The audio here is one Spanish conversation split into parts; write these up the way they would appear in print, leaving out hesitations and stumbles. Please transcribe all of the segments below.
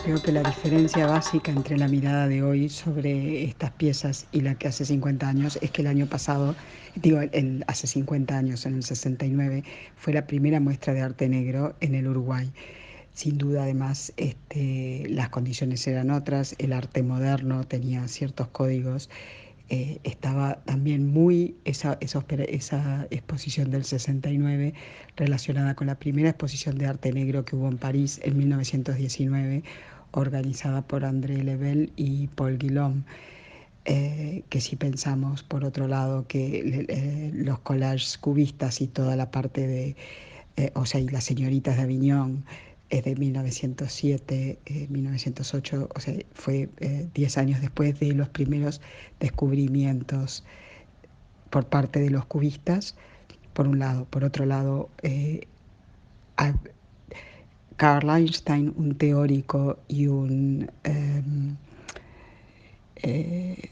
Creo que la diferencia básica entre la mirada de hoy sobre estas piezas y la que hace 50 años es que el año pasado, hace 50 años, en el 69, fue la primera muestra de arte negro en el Uruguay. Sin duda, además, las condiciones eran otras, el arte moderno tenía ciertos códigos. Estaba también esa exposición del 69 relacionada con la primera exposición de arte negro que hubo en París en 1919, organizada por André Lebel y Paul Guillaume. Que si pensamos, por otro lado, que los collages cubistas y toda la parte de, y las señoritas de Aviñón es de 1907, 1908, o sea, fue 10 años después de los primeros descubrimientos por parte de los cubistas, por un lado. Por otro lado, Carl Einstein, un teórico y un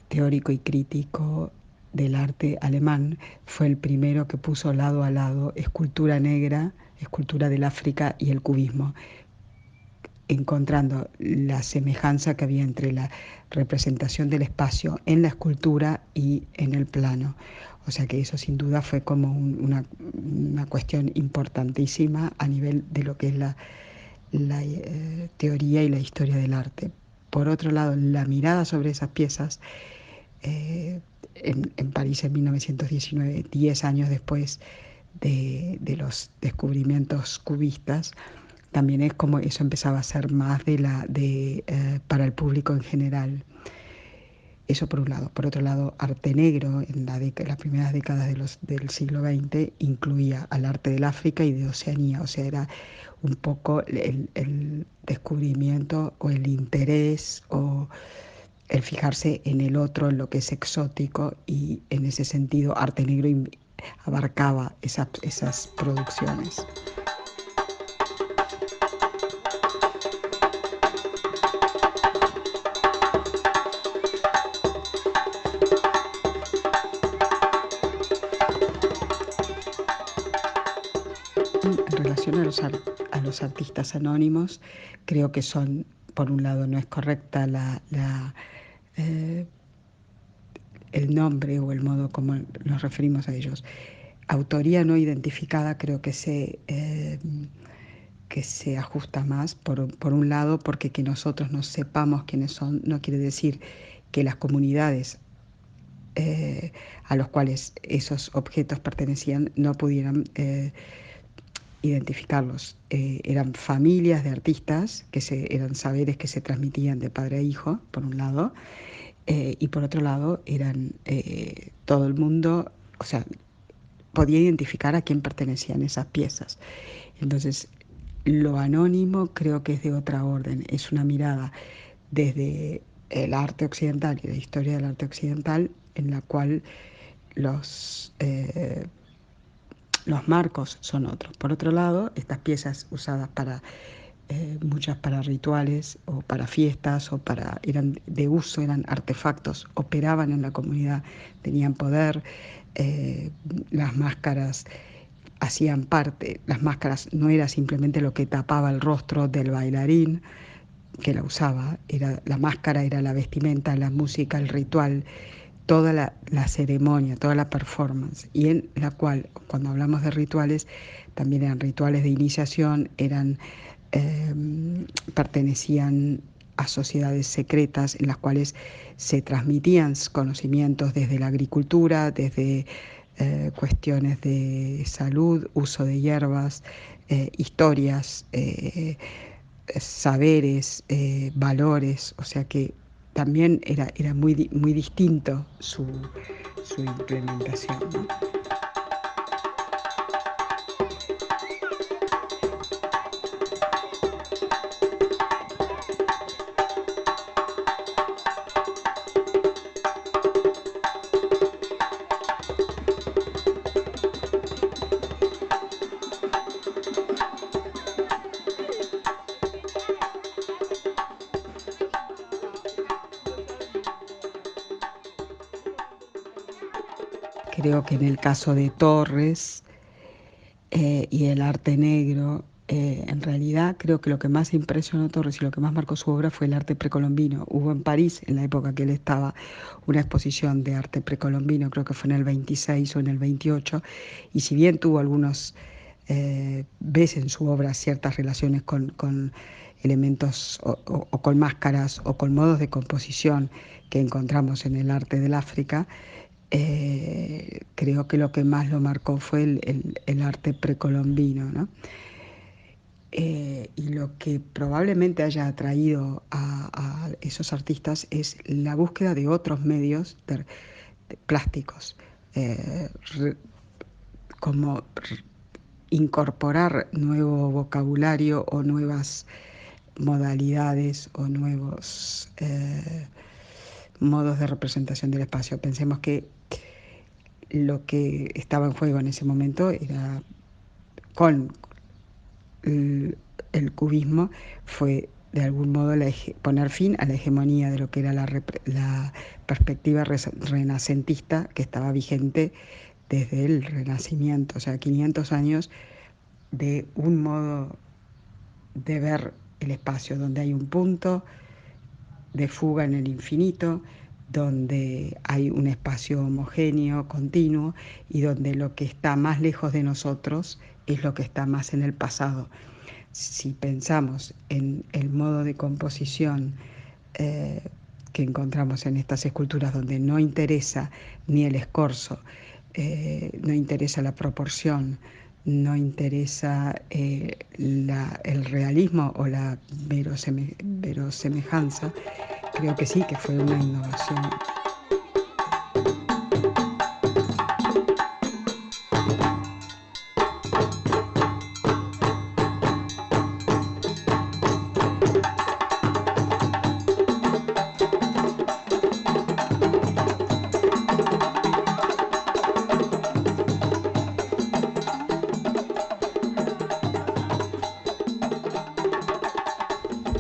teórico y crítico del arte alemán, fue el primero que puso lado a lado escultura negra, escultura del África y el cubismo, encontrando la semejanza que había entre la representación del espacio en la escultura y en el plano. O sea que eso sin duda fue como una cuestión importantísima a nivel de lo que es la teoría y la historia del arte. Por otro lado, la mirada sobre esas piezas en París en 1919, 10 años después de los descubrimientos cubistas, también es como eso empezaba a ser más para el público en general. Eso por un lado. Por otro lado, arte negro en las primeras décadas del siglo XX incluía al arte del África y de Oceanía. O sea, era un poco el descubrimiento o el interés o el fijarse en el otro, en lo que es exótico, y en ese sentido arte negro abarcaba esas producciones. En relación a los artistas anónimos, creo que son, por un lado, no es correcta eh, el nombre o el modo como nos referimos a ellos. Autoría no identificada creo que se ajusta más, por un lado, porque que nosotros no sepamos quiénes son no quiere decir que las comunidades a los cuales esos objetos pertenecían no pudieran identificarlos. Eran familias de artistas, eran saberes que se transmitían de padre a hijo, por un lado, y por otro lado eran todo el mundo, o sea, podía identificar a quién pertenecían esas piezas. Entonces, lo anónimo creo que es de otra orden, es una mirada desde el arte occidental y la historia del arte occidental, en la cual los, eh, los marcos son otros. Por otro lado, estas piezas usadas muchas para rituales o para fiestas eran de uso, eran artefactos, operaban en la comunidad, tenían poder. eh, las máscaras hacían parte, las máscaras no era simplemente lo que tapaba el rostro del bailarín que la usaba, la máscara era la vestimenta, la música, el ritual, toda la ceremonia, toda la performance, y en la cual, cuando hablamos de rituales, también eran rituales de iniciación, eh, pertenecían a sociedades secretas en las cuales se transmitían conocimientos desde la agricultura, desde cuestiones de salud, uso de hierbas, historias, saberes, valores, o sea que también era muy distinto su implementación, ¿no? Creo que en el caso de Torres y el arte negro, en realidad creo que lo que más impresionó a Torres y lo que más marcó su obra fue el arte precolombino. Hubo en París, en la época que él estaba, una exposición de arte precolombino, creo que fue en el 26 o en el 28, y si bien tuvo algunos, ves en su obra ciertas relaciones con elementos o con máscaras o con modos de composición que encontramos en el arte del África, creo que lo que más lo marcó fue el arte precolombino, ¿no? Y lo que probablemente haya atraído a esos artistas es la búsqueda de otros medios de plásticos, eh, re, como incorporar nuevo vocabulario o nuevas modalidades o nuevos modos de representación del espacio. Pensemos que lo que estaba en juego en ese momento era con el cubismo fue de algún modo poner fin a la hegemonía de lo que era la perspectiva renacentista que estaba vigente desde el Renacimiento, o sea, 500 años de un modo de ver el espacio, donde hay un punto de fuga en el infinito, donde hay un espacio homogéneo, continuo, y donde lo que está más lejos de nosotros es lo que está más en el pasado. Si pensamos en el modo de composición eh, que encontramos en estas esculturas, donde no interesa ni el escorzo, no interesa la proporción, no interesa el realismo o la verosemejanza, creo que sí, que fue una innovación.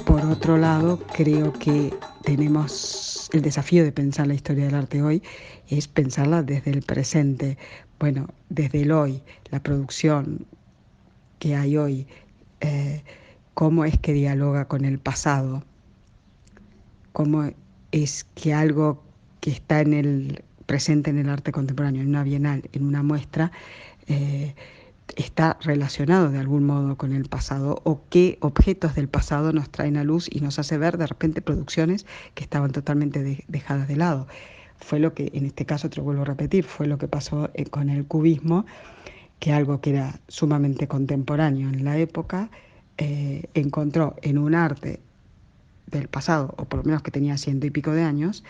Por otro lado, creo que tenemos el desafío de pensar la historia del arte hoy, es pensarla desde el presente, bueno, desde el hoy, la producción que hay hoy, eh, cómo es que dialoga con el pasado, cómo es que algo que está en el presente en el arte contemporáneo, en una bienal, en una muestra, eh, está relacionado de algún modo con el pasado o qué objetos del pasado nos traen a luz y nos hace ver de repente producciones que estaban totalmente dejadas de lado. Fue lo que, en este caso, te lo vuelvo a repetir, fue lo que pasó con el cubismo, que algo que era sumamente contemporáneo en la época, encontró en un arte del pasado, o por lo menos que tenía ciento y pico de años,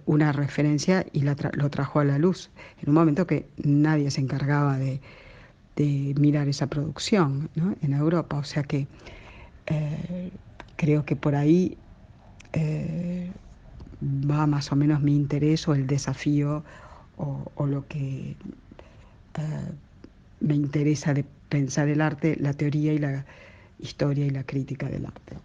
una referencia y lo trajo a la luz, en un momento que nadie se encargaba de mirar esa producción, ¿no? En Europa. O sea que eh, creo que por ahí eh, va más o menos mi interés o el desafío o lo que me interesa de pensar el arte, la teoría y la historia y la crítica del arte.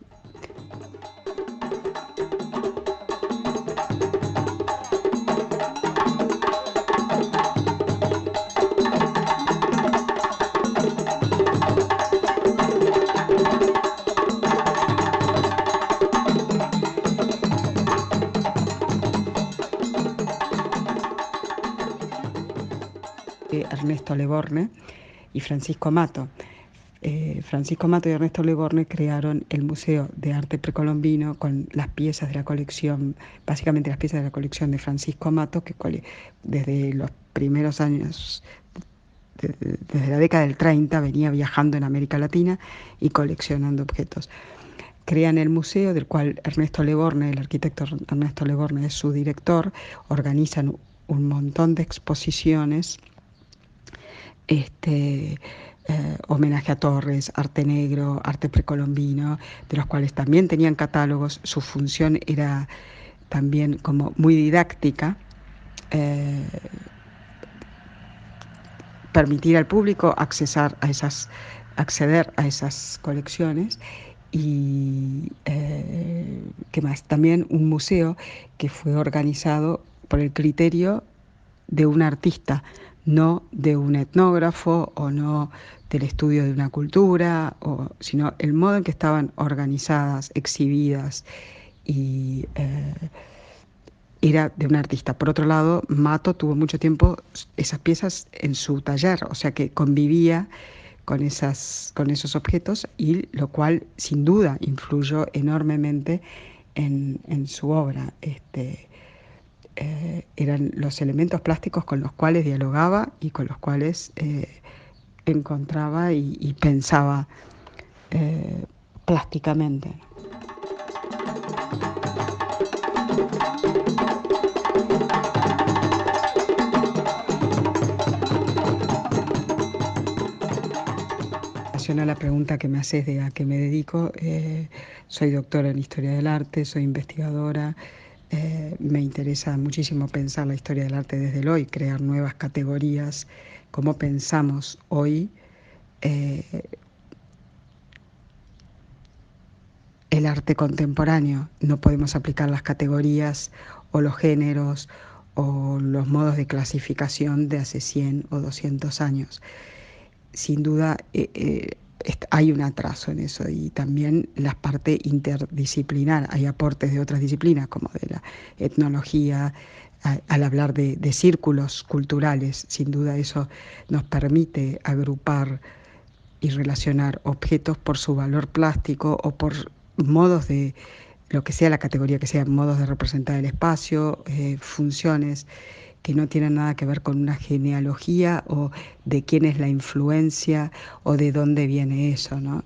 Ernesto Leborne y Francisco Mato. Francisco Mato y Ernesto Leborne crearon el Museo de Arte Precolombino con las piezas de la colección, básicamente las piezas de la colección de Francisco Mato, que desde los primeros años, desde la década del 30, venía viajando en América Latina y coleccionando objetos. Crean el museo, del cual Ernesto Leborne, el arquitecto Ernesto Leborne, es su director, organizan un montón de exposiciones, homenaje a Torres, arte negro, arte precolombino, de los cuales también tenían catálogos. Su función era también como muy didáctica, eh, permitir al público acceder a esas colecciones. Y qué más, también un museo que fue organizado por el criterio de un artista, no de un etnógrafo o no del estudio de una cultura, sino el modo en que estaban organizadas, exhibidas y era de un artista. Por otro lado, Mato tuvo mucho tiempo esas piezas en su taller, o sea que convivía con esos objetos, y lo cual sin duda influyó enormemente en su obra. Eran los elementos plásticos con los cuales dialogaba y con los cuales encontraba y pensaba eh, plásticamente. A la pregunta que me haces de a qué me dedico, soy doctora en Historia del Arte, soy investigadora, me interesa muchísimo pensar la historia del arte desde el hoy, crear nuevas categorías, cómo pensamos hoy eh, el arte contemporáneo. No podemos aplicar las categorías o los géneros o los modos de clasificación de hace 100 o 200 años. Sin duda hay un atraso en eso, y también la parte interdisciplinar. Hay aportes de otras disciplinas como de la etnología, al hablar de círculos culturales. Sin duda eso nos permite agrupar y relacionar objetos por su valor plástico o por modos de, lo que sea la categoría que sea, modos de representar el espacio, funciones que no tienen nada que ver con una genealogía o de quién es la influencia o de dónde viene eso, ¿no?